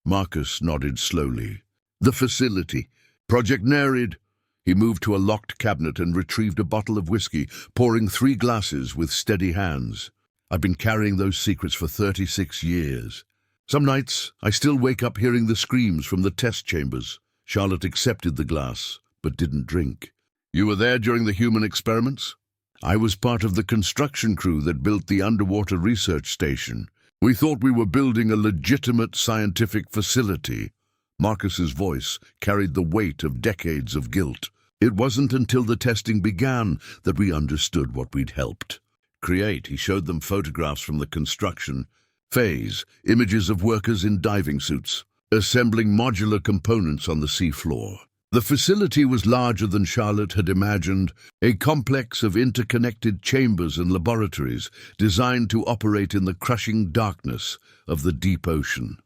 Marcus nodded slowly. "The facility. Project Nereid." He moved to a locked cabinet and retrieved a bottle of whiskey, pouring 3 glasses with steady hands. "I've been carrying those secrets for 36 years. Some nights, I still wake up hearing the screams from the test chambers." Charlotte accepted the glass, but didn't drink. "You were there during the human experiments?" "I was part of the construction crew that built the underwater research station. We thought we were building a legitimate scientific facility." Marcus's voice carried the weight of decades of guilt. "It wasn't until the testing began that we understood what we'd helped create." He showed them photographs from the construction phase, images of workers in diving suits, assembling modular components on the seafloor. The facility was larger than Charlotte had imagined, a complex of interconnected chambers and laboratories designed to operate in the crushing darkness of the deep ocean.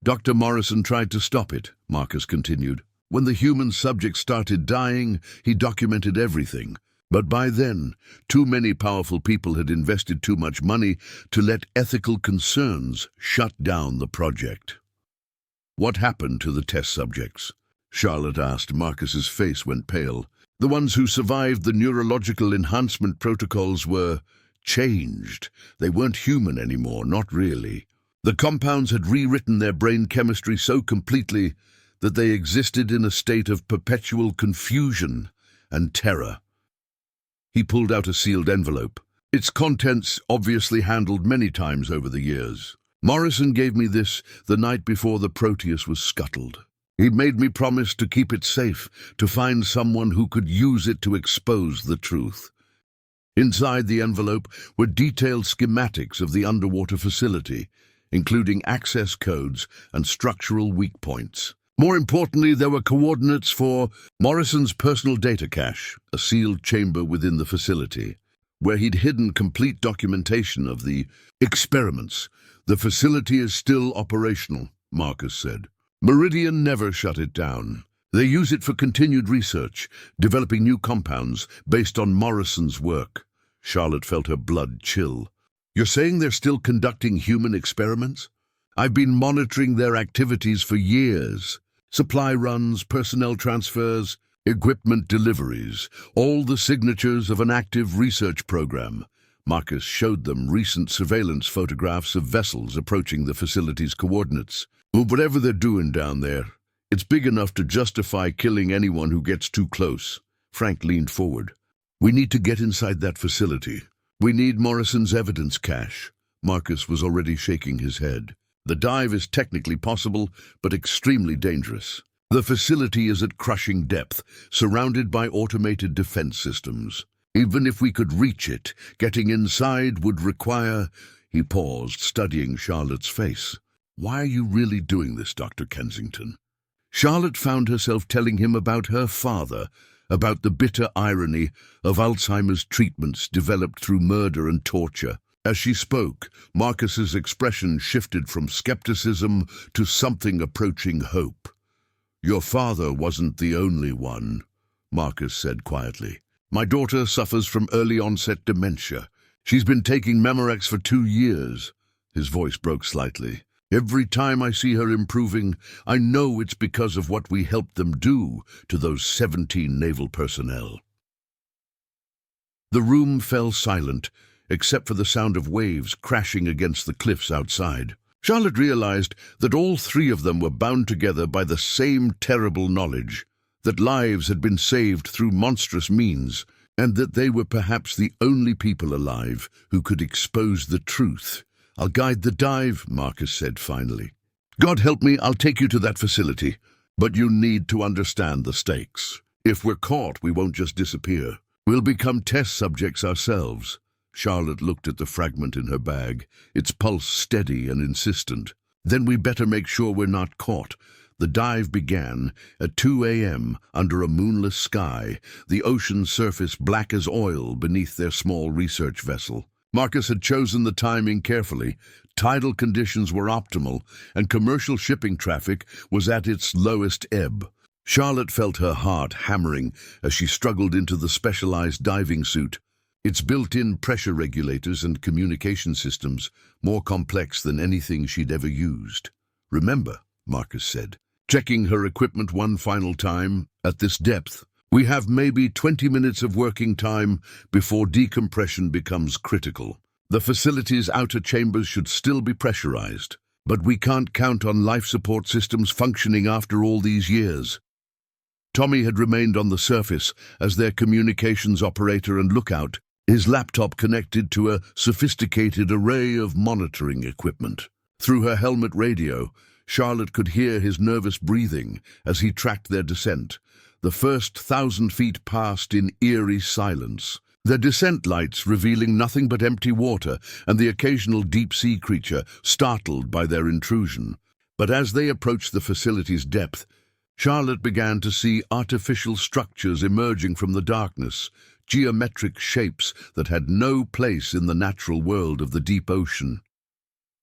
"Dr. Morrison tried to stop it," Marcus continued. "When the human subjects started dying, he documented everything. But by then, too many powerful people had invested too much money to let ethical concerns shut down the project." "What happened to the test subjects?" Charlotte asked. Marcus's face went pale. "The ones who survived the neurological enhancement protocols were changed. They weren't human anymore, not really. The compounds had rewritten their brain chemistry so completely that they existed in a state of perpetual confusion and terror." He pulled out a sealed envelope. "Its contents obviously handled many times over the years. Morrison gave me this the night before the Proteus was scuttled. He made me promise to keep it safe, to find someone who could use it to expose the truth." Inside the envelope were detailed schematics of the underwater facility, including access codes and structural weak points. More importantly, there were coordinates for Morrison's personal data cache, a sealed chamber within the facility, where he'd hidden complete documentation of the experiments. "The facility is still operational," Marcus said. "Meridian never shut it down. They use it for continued research, developing new compounds based on Morrison's work." Charlotte felt her blood chill. "You're saying they're still conducting human experiments? I've been monitoring their activities for years. Supply runs, personnel transfers, equipment deliveries, all the signatures of an active research program." Marcus showed them recent surveillance photographs of vessels approaching the facility's coordinates. "Well, whatever they're doing down there, it's big enough to justify killing anyone who gets too close." Frank leaned forward. "We need to get inside that facility. We need Morrison's evidence cache." Marcus was already shaking his head. "The dive is technically possible, but extremely dangerous. The facility is at crushing depth, surrounded by automated defense systems. Even if we could reach it, getting inside would require—" He paused, studying Charlotte's face. "Why are you really doing this, Dr. Kensington?" Charlotte found herself telling him about her father, about the bitter irony of Alzheimer's treatments developed through murder and torture. As she spoke, Marcus's expression shifted from skepticism to something approaching hope. "Your father wasn't the only one," Marcus said quietly. "My daughter suffers from early-onset dementia. She's been taking Memorex for 2 years." His voice broke slightly. "Every time I see her improving, I know it's because of what we helped them do to those 17 naval personnel." The room fell silent, except for the sound of waves crashing against the cliffs outside. Charlotte realized that all three of them were bound together by the same terrible knowledge, that lives had been saved through monstrous means, and that they were perhaps the only people alive who could expose the truth. "I'll guide the dive," Marcus said finally. "God help me, I'll take you to that facility. But you need to understand the stakes. If we're caught, we won't just disappear. We'll become test subjects ourselves." Charlotte looked at the fragment in her bag, its pulse steady and insistent. "Then we better make sure we're not caught." The dive began at 2 a.m. under a moonless sky, the ocean surface black as oil beneath their small research vessel. Marcus had chosen the timing carefully. Tidal conditions were optimal, and commercial shipping traffic was at its lowest ebb. Charlotte felt her heart hammering as she struggled into the specialized diving suit. Its built-in pressure regulators and communication systems, more complex than anything she'd ever used. "Remember," Marcus said, checking her equipment one final time, "at this depth, we have maybe 20 minutes of working time before decompression becomes critical. The facility's outer chambers should still be pressurized, but we can't count on life support systems functioning after all these years." Tommy had remained on the surface as their communications operator and lookout, his laptop connected to a sophisticated array of monitoring equipment. Through her helmet radio, Charlotte could hear his nervous breathing as he tracked their descent. The first 1,000 feet passed in eerie silence, their descent lights revealing nothing but empty water and the occasional deep-sea creature startled by their intrusion. But as they approached the facility's depth, Charlotte began to see artificial structures emerging from the darkness, geometric shapes that had no place in the natural world of the deep ocean.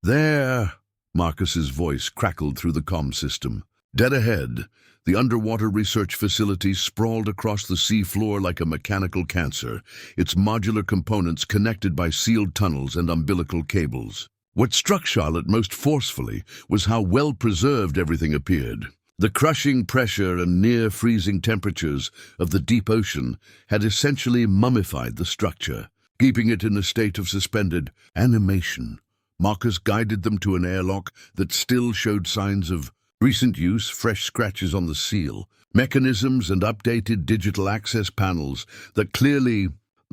"There," Marcus's voice crackled through the comm system. Dead ahead, the underwater research facility sprawled across the seafloor like a mechanical cancer, its modular components connected by sealed tunnels and umbilical cables. What struck Charlotte most forcefully was how well preserved everything appeared. The crushing pressure and near-freezing temperatures of the deep ocean had essentially mummified the structure, keeping it in a state of suspended animation. Marcus guided them to an airlock that still showed signs of recent use, fresh scratches on the seal, mechanisms and updated digital access panels that clearly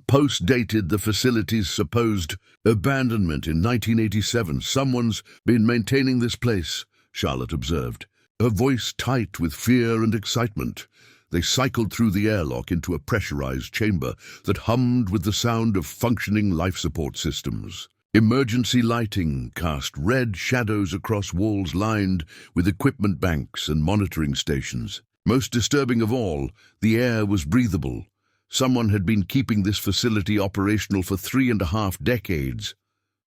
post-dated the facility's supposed abandonment in 1987. "Someone's been maintaining this place," Charlotte observed, her voice tight with fear and excitement. They cycled through the airlock into a pressurized chamber that hummed with the sound of functioning life support systems. Emergency lighting cast red shadows across walls lined with equipment banks and monitoring stations. Most disturbing of all, the air was breathable. Someone had been keeping this facility operational for 3.5 decades.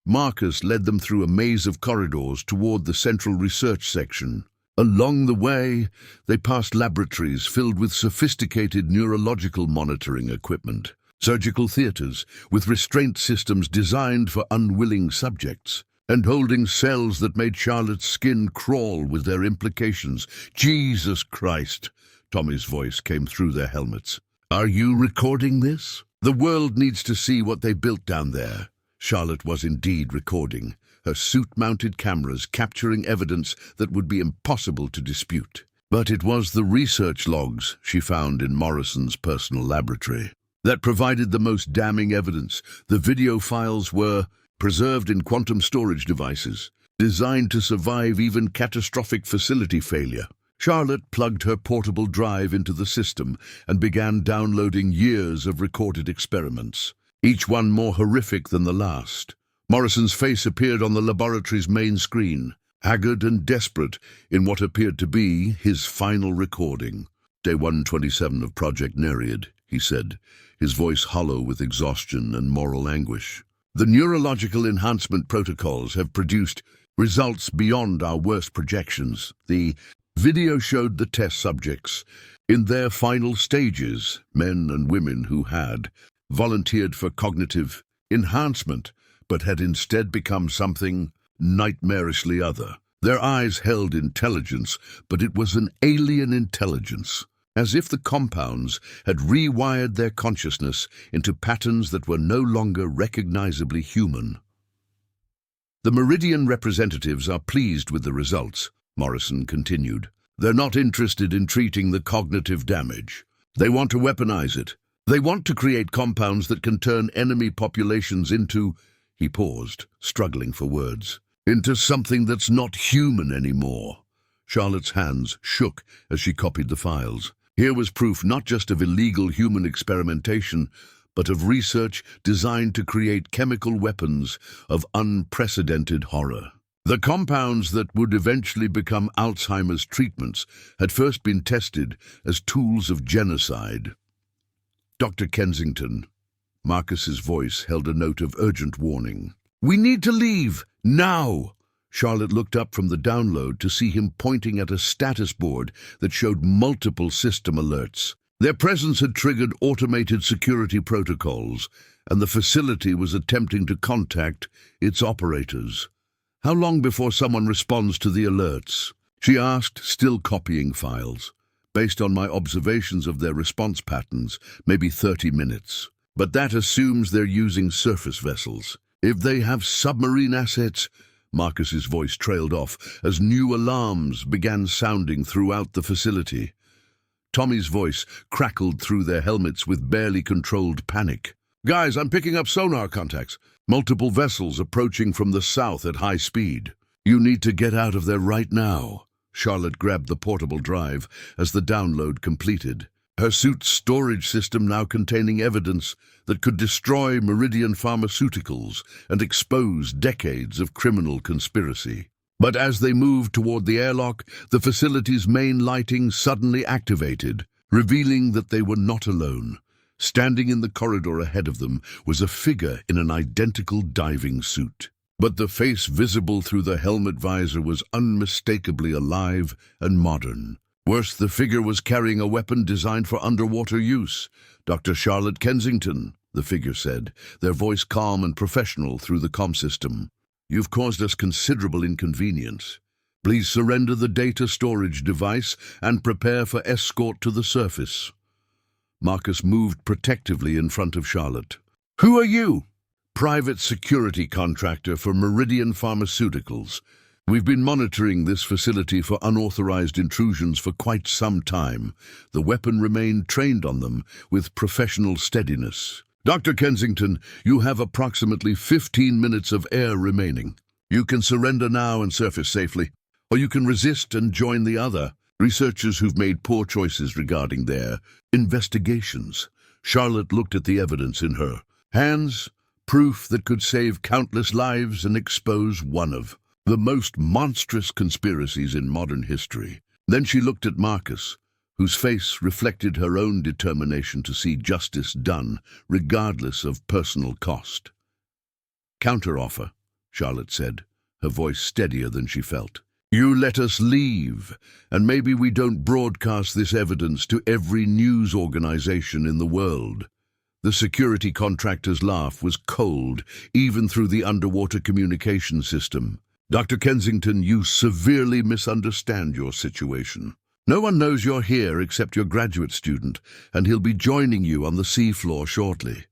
Marcus led them through a maze of corridors toward the central research section. Along the way, they passed laboratories filled with sophisticated neurological monitoring equipment, surgical theaters with restraint systems designed for unwilling subjects, and holding cells that made Charlotte's skin crawl with their implications. "Jesus Christ!" Tommy's voice came through their helmets. "Are you recording this? The world needs to see what they built down there." Charlotte was indeed recording, her suit-mounted cameras capturing evidence that would be impossible to dispute. But it was the research logs she found in Morrison's personal laboratory that provided the most damning evidence. The video files were preserved in quantum storage devices, designed to survive even catastrophic facility failure. Charlotte plugged her portable drive into the system and began downloading years of recorded experiments, each one more horrific than the last. Morrison's face appeared on the laboratory's main screen, haggard and desperate in what appeared to be his final recording. "Day 127 of Project Nereid," he said, his voice hollow with exhaustion and moral anguish. "The neurological enhancement protocols have produced results beyond our worst projections." The video showed the test subjects in their final stages, men and women who had volunteered for cognitive enhancement, but had instead become something nightmarishly other. Their eyes held intelligence, but it was an alien intelligence. as if the compounds had rewired their consciousness into patterns that were no longer recognizably human. The Meridian representatives are pleased with the results, Morrison continued. They're not interested in treating the cognitive damage. They want to weaponize it. They want to create compounds that can turn enemy populations into, he paused, struggling for words, into something that's not human anymore. Charlotte's hands shook as she copied the files. Here was proof not just of illegal human experimentation, but of research designed to create chemical weapons of unprecedented horror. The compounds that would eventually become Alzheimer's treatments had first been tested as tools of genocide. Dr. Kensington, Marcus's voice held a note of urgent warning. We need to leave, now! Charlotte looked up from the download to see him pointing at a status board that showed multiple system alerts. Their presence had triggered automated security protocols, and the facility was attempting to contact its operators. How long before someone responds to the alerts? She asked, still copying files. Based on my observations of their response patterns, maybe 30 minutes. But that assumes they're using surface vessels. If they have submarine assets, Marcus's voice trailed off as new alarms began sounding throughout the facility. Tommy's voice crackled through their helmets with barely controlled panic. Guys, I'm picking up sonar contacts. Multiple vessels approaching from the south at high speed. You need to get out of there right now. Charlotte grabbed the portable drive as the download completed. Her suit's storage system now containing evidence that could destroy Meridian Pharmaceuticals and expose decades of criminal conspiracy. But as they moved toward the airlock, the facility's main lighting suddenly activated, revealing that they were not alone. Standing in the corridor ahead of them was a figure in an identical diving suit. But the face visible through the helmet visor was unmistakably alive and modern. Worse, the figure was carrying a weapon designed for underwater use. Dr. Charlotte Kensington, the figure said, their voice calm and professional through the comm system. You've caused us considerable inconvenience. Please surrender the data storage device and prepare for escort to the surface. Marcus moved protectively in front of Charlotte. Who are you? Private security contractor for Meridian Pharmaceuticals. We've been monitoring this facility for unauthorized intrusions for quite some time. The weapon remained trained on them with professional steadiness. Dr. Kensington, you have approximately 15 minutes of air remaining. You can surrender now and surface safely, or you can resist and join the other researchers who've made poor choices regarding their investigations. Charlotte looked at the evidence in her hands, proof that could save countless lives and expose one of the most monstrous conspiracies in modern history. Then she looked at Marcus, whose face reflected her own determination to see justice done, regardless of personal cost. Counteroffer, Charlotte said, her voice steadier than she felt. You let us leave, and maybe we don't broadcast this evidence to every news organization in the world. The security contractor's laugh was cold, even through the underwater communication system. Dr. Kensington, you severely misunderstand your situation. No one knows you're here except your graduate student, and he'll be joining you on the seafloor shortly.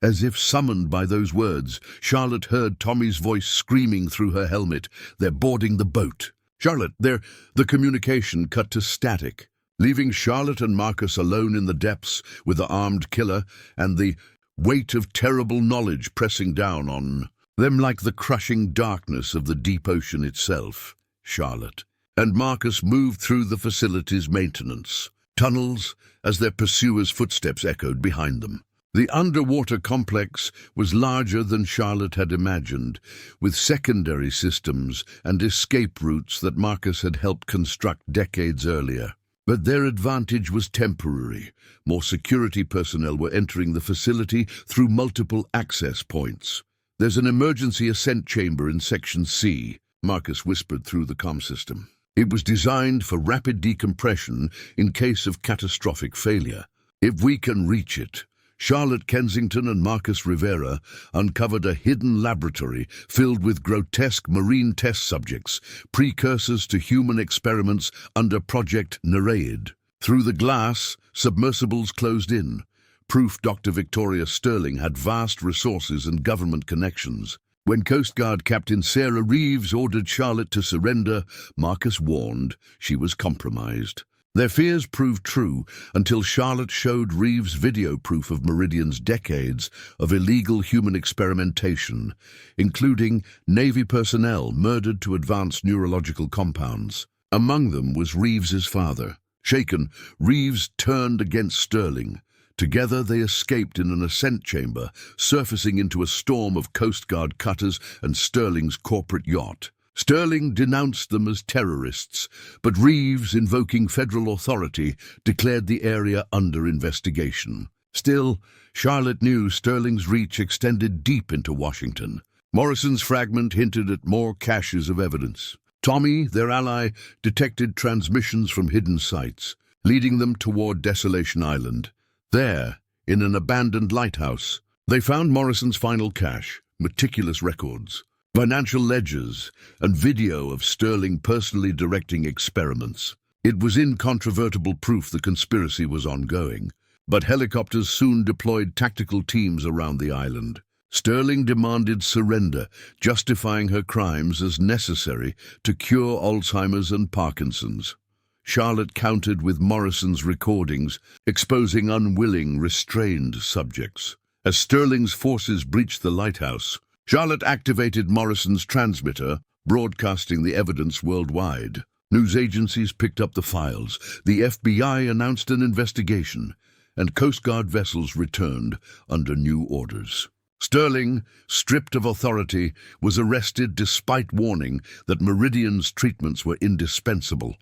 As if summoned by those words, Charlotte heard Tommy's voice screaming through her helmet. They're boarding the boat. Charlotte, the communication cut to static, leaving Charlotte and Marcus alone in the depths with the armed killer and the weight of terrible knowledge pressing down on them like the crushing darkness of the deep ocean itself. Charlotte and Marcus moved through the facility's maintenance tunnels as their pursuers' footsteps echoed behind them. The underwater complex was larger than Charlotte had imagined, with secondary systems and escape routes that Marcus had helped construct decades earlier. But their advantage was temporary. More security personnel were entering the facility through multiple access points. There's an emergency ascent chamber in Section C, Marcus whispered through the comm system. It was designed for rapid decompression in case of catastrophic failure. If we can reach it. Charlotte Kensington and Marcus Rivera uncovered a hidden laboratory filled with grotesque marine test subjects, precursors to human experiments under Project Nereid. Through the glass, submersibles closed in. Proof Dr. Victoria Sterling had vast resources and government connections. When Coast Guard Captain Sarah Reeves ordered Charlotte to surrender, Marcus warned she was compromised. Their fears proved true until Charlotte showed Reeves video proof of Meridian's decades of illegal human experimentation, including Navy personnel murdered to advance neurological compounds. Among them was Reeves's father. Shaken, Reeves turned against Sterling. Together they escaped in an ascent chamber, surfacing into a storm of Coast Guard cutters and Sterling's corporate yacht. Sterling denounced them as terrorists, but Reeves, invoking federal authority, declared the area under investigation. Still, Charlotte knew Sterling's reach extended deep into Washington. Morrison's fragment hinted at more caches of evidence. Tommy, their ally, detected transmissions from hidden sites, leading them toward Desolation Island. There, in an abandoned lighthouse, they found Morrison's final cache, meticulous records, financial ledgers, and video of Sterling personally directing experiments. It was incontrovertible proof the conspiracy was ongoing, but helicopters soon deployed tactical teams around the island. Sterling demanded surrender, justifying her crimes as necessary to cure Alzheimer's and Parkinson's. Charlotte countered with Morrison's recordings, exposing unwilling, restrained subjects. As Sterling's forces breached the lighthouse, Charlotte activated Morrison's transmitter, broadcasting the evidence worldwide. News agencies picked up the files, the FBI announced an investigation, and Coast Guard vessels returned under new orders. Sterling, stripped of authority, was arrested despite warning that Meridian's treatments were indispensable.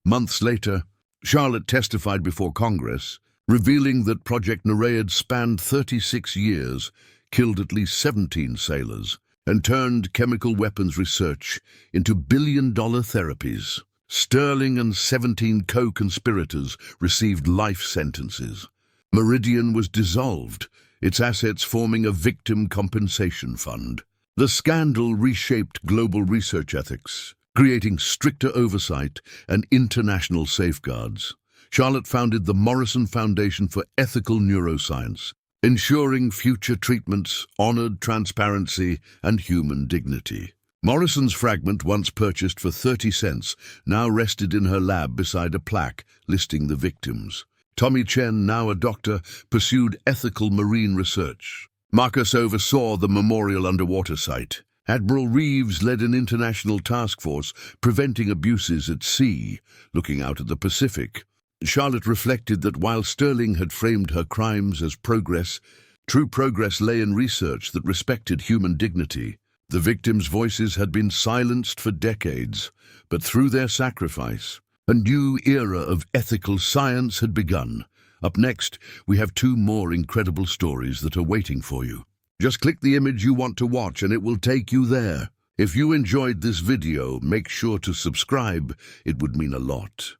Months later, Charlotte testified before Congress, revealing that Project Nereid spanned 36 years, killed at least 17 sailors, and turned chemical weapons research into billion-dollar therapies. Sterling and 17 co-conspirators received life sentences. Meridian was dissolved, its assets forming a victim compensation fund. The scandal reshaped global research ethics, creating stricter oversight and international safeguards. Charlotte founded the Morrison Foundation for Ethical Neuroscience, ensuring future treatments honored transparency and human dignity. Morrison's fragment, once purchased for 30 cents, now rested in her lab beside a plaque listing the victims. Tommy Chen, now a doctor, pursued ethical marine research. Marcus oversaw the memorial underwater site. Admiral Reeves led an international task force preventing abuses at sea, looking out at the Pacific. Charlotte reflected that while Sterling had framed her crimes as progress, true progress lay in research that respected human dignity. The victims' voices had been silenced for decades, but through their sacrifice, a new era of ethical science had begun. Up next, we have 2 more incredible stories that are waiting for you. Just click the image you want to watch and it will take you there. If you enjoyed this video, make sure to subscribe. It would mean a lot.